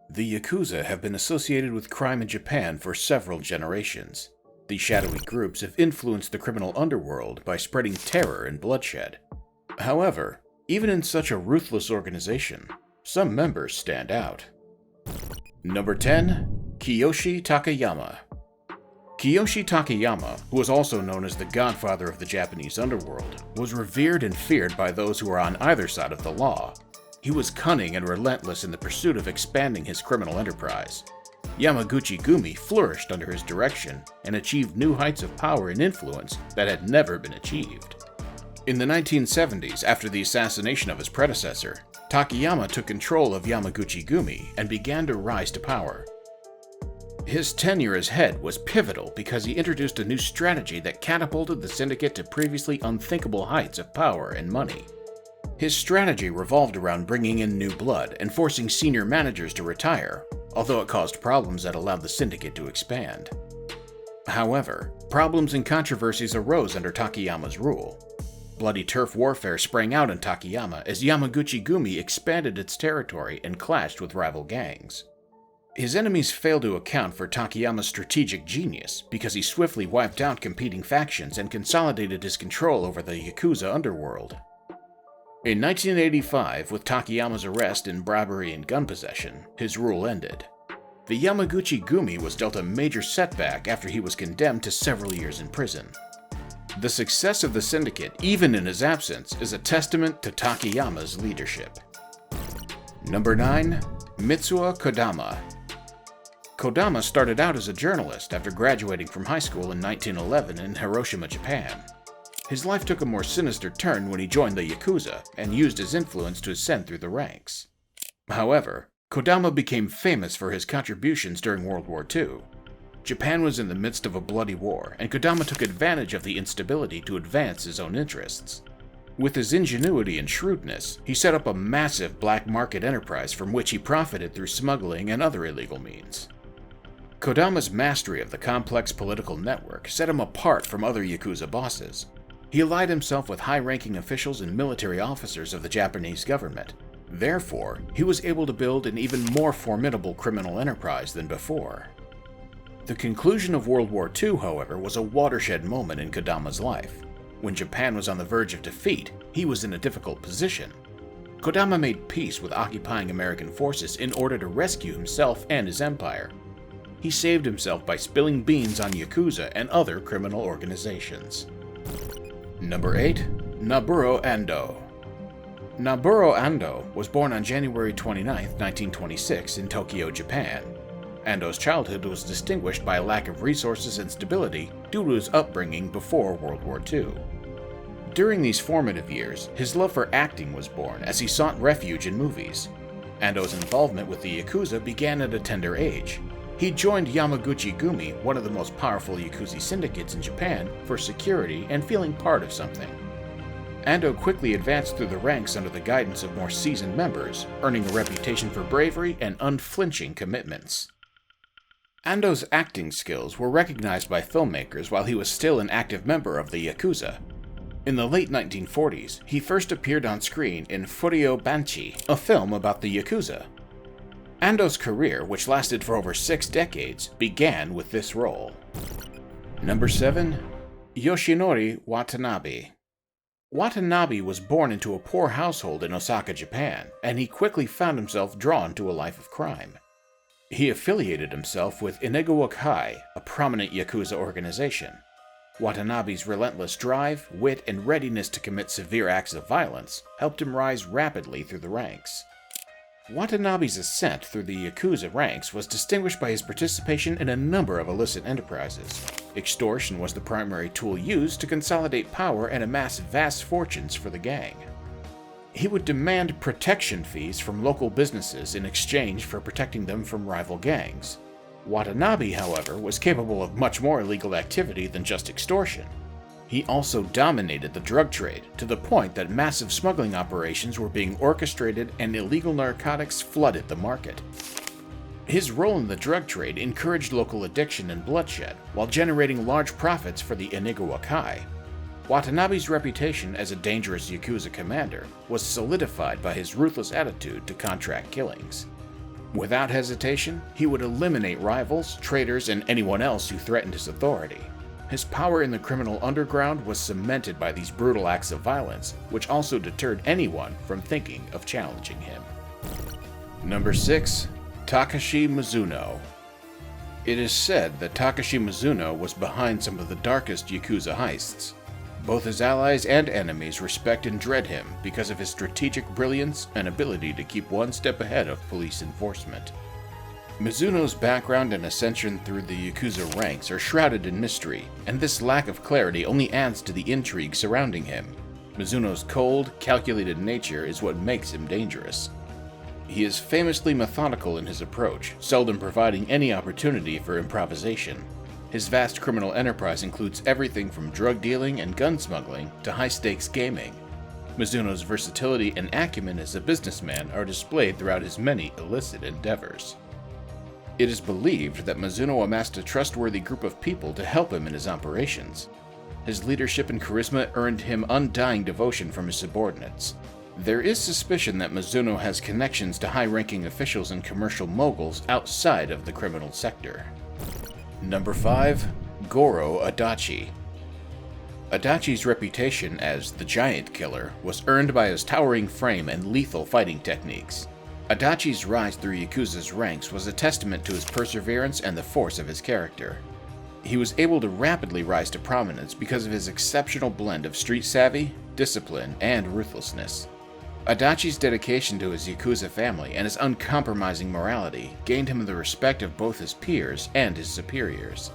The Yakuza have been associated with crime in Japan for several generations. These shadowy groups have influenced the criminal underworld by spreading terror and bloodshed. However, even in such a ruthless organization, some members stand out. Number 10. Kiyoshi Takayama. Kiyoshi Takayama, who is also known as the godfather of the Japanese underworld, was revered and feared by those who were on either side of the law. He was cunning and relentless in the pursuit of expanding his criminal enterprise. Yamaguchi-gumi flourished under his direction and achieved new heights of power and influence that had never been achieved. In the 1970s, after the assassination of his predecessor, Takayama took control of Yamaguchi-gumi and began to rise to power. His tenure as head was pivotal because he introduced a new strategy that catapulted the syndicate to previously unthinkable heights of power and money. His strategy revolved around bringing in new blood and forcing senior managers to retire, although it caused problems that allowed the syndicate to expand. However, problems and controversies arose under Takayama's rule. Bloody turf warfare sprang out in Takayama as Yamaguchi-gumi expanded its territory and clashed with rival gangs. His enemies failed to account for Takayama's strategic genius because he swiftly wiped out competing factions and consolidated his control over the Yakuza underworld. In 1985, with Takayama's arrest and bribery and gun possession, his rule ended. The Yamaguchi-gumi was dealt a major setback after he was condemned to several years in prison. The success of the syndicate, even in his absence, is a testament to Takayama's leadership. Number 9. Mitsuwa Kodama. Kodama started out as a journalist after graduating from high school in 1911 in Hiroshima, Japan. His life took a more sinister turn when he joined the Yakuza and used his influence to ascend through the ranks. However, Kodama became famous for his contributions during World War II. Japan was in the midst of a bloody war, and Kodama took advantage of the instability to advance his own interests. With his ingenuity and shrewdness, he set up a massive black market enterprise from which he profited through smuggling and other illegal means. Kodama's mastery of the complex political network set him apart from other Yakuza bosses. He allied himself with high-ranking officials and military officers of the Japanese government. Therefore, he was able to build an even more formidable criminal enterprise than before. The conclusion of World War II, however, was a watershed moment in Kodama's life. When Japan was on the verge of defeat, he was in a difficult position. Kodama made peace with occupying American forces in order to rescue himself and his empire. He saved himself by spilling beans on Yakuza and other criminal organizations. Number 8. Naburo Endo. Naburo Endo was born on January 29, 1926 in Tokyo, Japan. Endo's childhood was distinguished by a lack of resources and stability due to his upbringing before World War II. During these formative years, his love for acting was born as he sought refuge in movies. Endo's involvement with the Yakuza began at a tender age. He joined Yamaguchi-gumi, one of the most powerful Yakuza syndicates in Japan, for security and feeling part of something. Endo quickly advanced through the ranks under the guidance of more seasoned members, earning a reputation for bravery and unflinching commitments. Endo's acting skills were recognized by filmmakers while he was still an active member of the Yakuza. In the late 1940s, he first appeared on screen in Furio Banchi, a film about the Yakuza. Endo's career, which lasted for over 6 decades, began with this role. Number 7. Yoshinori Watanabe. Watanabe was born into a poor household in Osaka, Japan, and he quickly found himself drawn to a life of crime. He affiliated himself with Enigawa Kai, a prominent Yakuza organization. Watanabe's relentless drive, wit, and readiness to commit severe acts of violence helped him rise rapidly through the ranks. Watanabe's ascent through the Yakuza ranks was distinguished by his participation in a number of illicit enterprises. Extortion was the primary tool used to consolidate power and amass vast fortunes for the gang. He would demand protection fees from local businesses in exchange for protecting them from rival gangs. Watanabe, however, was capable of much more illegal activity than just extortion. He also dominated the drug trade, to the point that massive smuggling operations were being orchestrated and illegal narcotics flooded the market. His role in the drug trade encouraged local addiction and bloodshed, while generating large profits for the Enigawa Kai. Watanabe's reputation as a dangerous Yakuza commander was solidified by his ruthless attitude to contract killings. Without hesitation, he would eliminate rivals, traitors, and anyone else who threatened his authority. His power in the criminal underground was cemented by these brutal acts of violence, which also deterred anyone from thinking of challenging him. Number 6. Takashi Mizuno. It is said that Takashi Mizuno was behind some of the darkest Yakuza heists. Both his allies and enemies respect and dread him because of his strategic brilliance and ability to keep one step ahead of police enforcement. Mizuno's background and ascension through the Yakuza ranks are shrouded in mystery, and this lack of clarity only adds to the intrigue surrounding him. Mizuno's cold, calculated nature is what makes him dangerous. He is famously methodical in his approach, seldom providing any opportunity for improvisation. His vast criminal enterprise includes everything from drug dealing and gun smuggling to high-stakes gaming. Mizuno's versatility and acumen as a businessman are displayed throughout his many illicit endeavors. It is believed that Mizuno amassed a trustworthy group of people to help him in his operations. His leadership and charisma earned him undying devotion from his subordinates. There is suspicion that Mizuno has connections to high-ranking officials and commercial moguls outside of the criminal sector. Number 5. Goro Adachi. Adachi's reputation as the Giant Killer was earned by his towering frame and lethal fighting techniques. Adachi's rise through Yakuza's ranks was a testament to his perseverance and the force of his character. He was able to rapidly rise to prominence because of his exceptional blend of street savvy, discipline, and ruthlessness. Adachi's dedication to his Yakuza family and his uncompromising morality gained him the respect of both his peers and his superiors.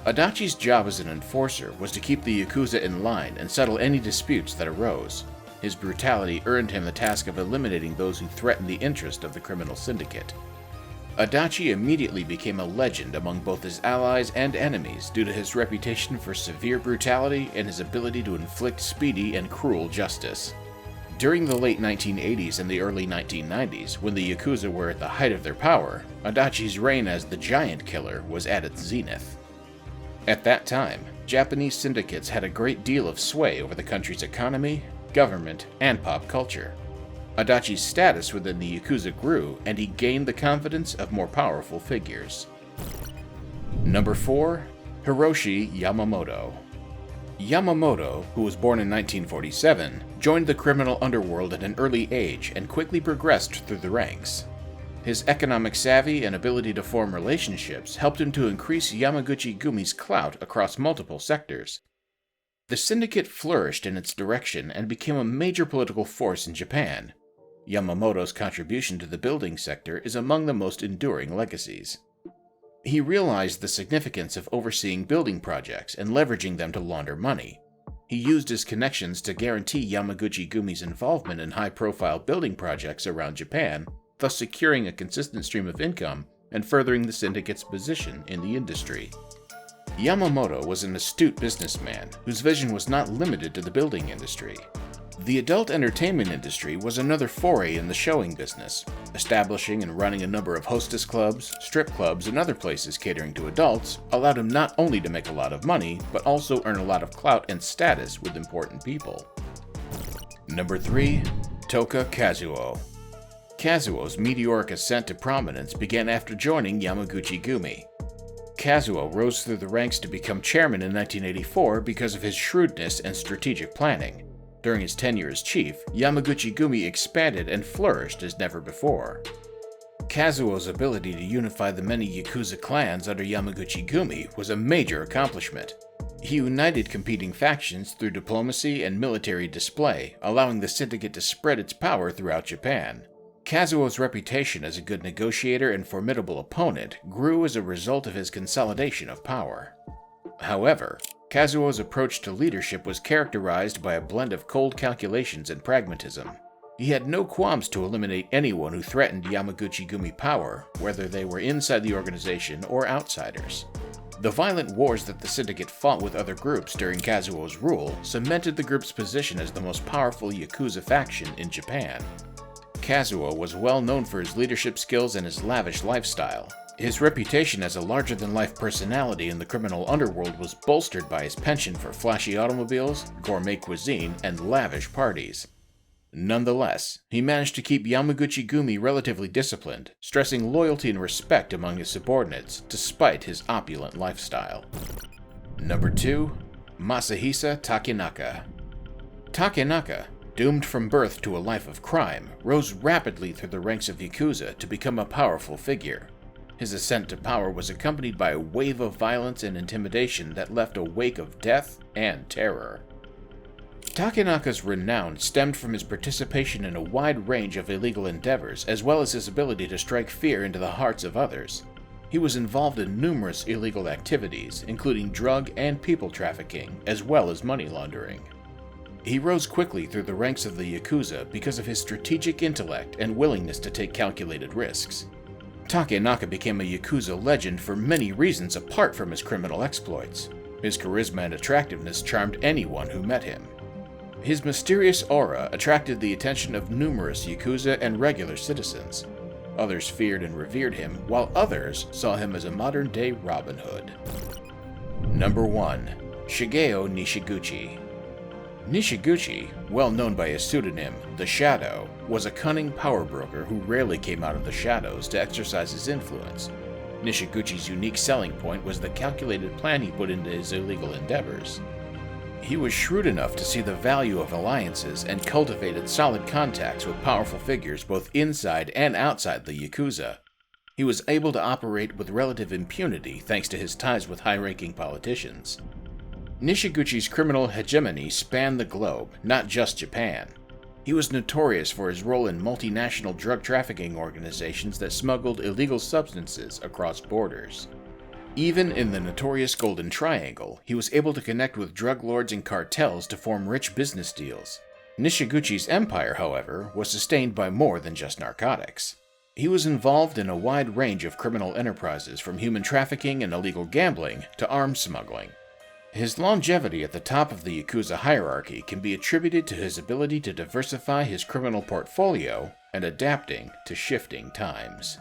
Adachi's job as an enforcer was to keep the Yakuza in line and settle any disputes that arose. His brutality earned him the task of eliminating those who threatened the interest of the criminal syndicate. Adachi immediately became a legend among both his allies and enemies due to his reputation for severe brutality and his ability to inflict speedy and cruel justice. During the late 1980s and the early 1990s, when the Yakuza were at the height of their power, Adachi's reign as the Giant Killer was at its zenith. At that time, Japanese syndicates had a great deal of sway over the country's economy, government, and pop culture. Adachi's status within the Yakuza grew, and he gained the confidence of more powerful figures. Number 4. Hiroshi Yamamoto. Yamamoto, who was born in 1947, joined the criminal underworld at an early age and quickly progressed through the ranks. His economic savvy and ability to form relationships helped him to increase Yamaguchi-gumi's clout across multiple sectors. The syndicate flourished in its direction and became a major political force in Japan. Yamamoto's contribution to the building sector is among the most enduring legacies. He realized the significance of overseeing building projects and leveraging them to launder money. He used his connections to guarantee Yamaguchi-gumi's involvement in high-profile building projects around Japan, thus securing a consistent stream of income and furthering the syndicate's position in the industry. Yamamoto was an astute businessman whose vision was not limited to the building industry. The adult entertainment industry was another foray in the showing business, establishing and running a number of hostess clubs, strip clubs, and other places catering to adults allowed him not only to make a lot of money, but also earn a lot of clout and status with important people. Number 3. Toka Kazuo. Kazuo's meteoric ascent to prominence began after joining Yamaguchi-gumi. Kazuo rose through the ranks to become chairman in 1984 because of his shrewdness and strategic planning. During his tenure as chief, Yamaguchi-gumi expanded and flourished as never before. Kazuo's ability to unify the many Yakuza clans under Yamaguchi-gumi was a major accomplishment. He united competing factions through diplomacy and military display, allowing the syndicate to spread its power throughout Japan. Kazuo's reputation as a good negotiator and formidable opponent grew as a result of his consolidation of power. However, Kazuo's approach to leadership was characterized by a blend of cold calculations and pragmatism. He had no qualms to eliminate anyone who threatened Yamaguchi-gumi power, whether they were inside the organization or outsiders. The violent wars that the syndicate fought with other groups during Kazuo's rule cemented the group's position as the most powerful Yakuza faction in Japan. Kazuo was well known for his leadership skills and his lavish lifestyle. His reputation as a larger-than-life personality in the criminal underworld was bolstered by his penchant for flashy automobiles, gourmet cuisine, and lavish parties. Nonetheless, he managed to keep Yamaguchi-gumi relatively disciplined, stressing loyalty and respect among his subordinates despite his opulent lifestyle. Number 2. Masahisa Takinaka. Takinaka, doomed from birth to a life of crime, rose rapidly through the ranks of Yakuza to become a powerful figure. His ascent to power was accompanied by a wave of violence and intimidation that left a wake of death and terror. Takinaka's renown stemmed from his participation in a wide range of illegal endeavors, as well as his ability to strike fear into the hearts of others. He was involved in numerous illegal activities, including drug and people trafficking, as well as money laundering. He rose quickly through the ranks of the Yakuza because of his strategic intellect and willingness to take calculated risks. Takinaka became a Yakuza legend for many reasons apart from his criminal exploits. His charisma and attractiveness charmed anyone who met him. His mysterious aura attracted the attention of numerous Yakuza and regular citizens. Others feared and revered him, while others saw him as a modern-day Robin Hood. Number 1. Shigayo Nishiguchi. Nishiguchi, well known by his pseudonym, The Shadow, was a cunning power broker who rarely came out of the shadows to exercise his influence. Nishiguchi's unique selling point was the calculated plan he put into his illegal endeavors. He was shrewd enough to see the value of alliances and cultivated solid contacts with powerful figures both inside and outside the Yakuza. He was able to operate with relative impunity thanks to his ties with high-ranking politicians. Nishiguchi's criminal hegemony spanned the globe, not just Japan. He was notorious for his role in multinational drug trafficking organizations that smuggled illegal substances across borders. Even in the notorious Golden Triangle, he was able to connect with drug lords and cartels to form rich business deals. Nishiguchi's empire, however, was sustained by more than just narcotics. He was involved in a wide range of criminal enterprises, from human trafficking and illegal gambling to arms smuggling. His longevity at the top of the Yakuza hierarchy can be attributed to his ability to diversify his criminal portfolio and adapting to shifting times.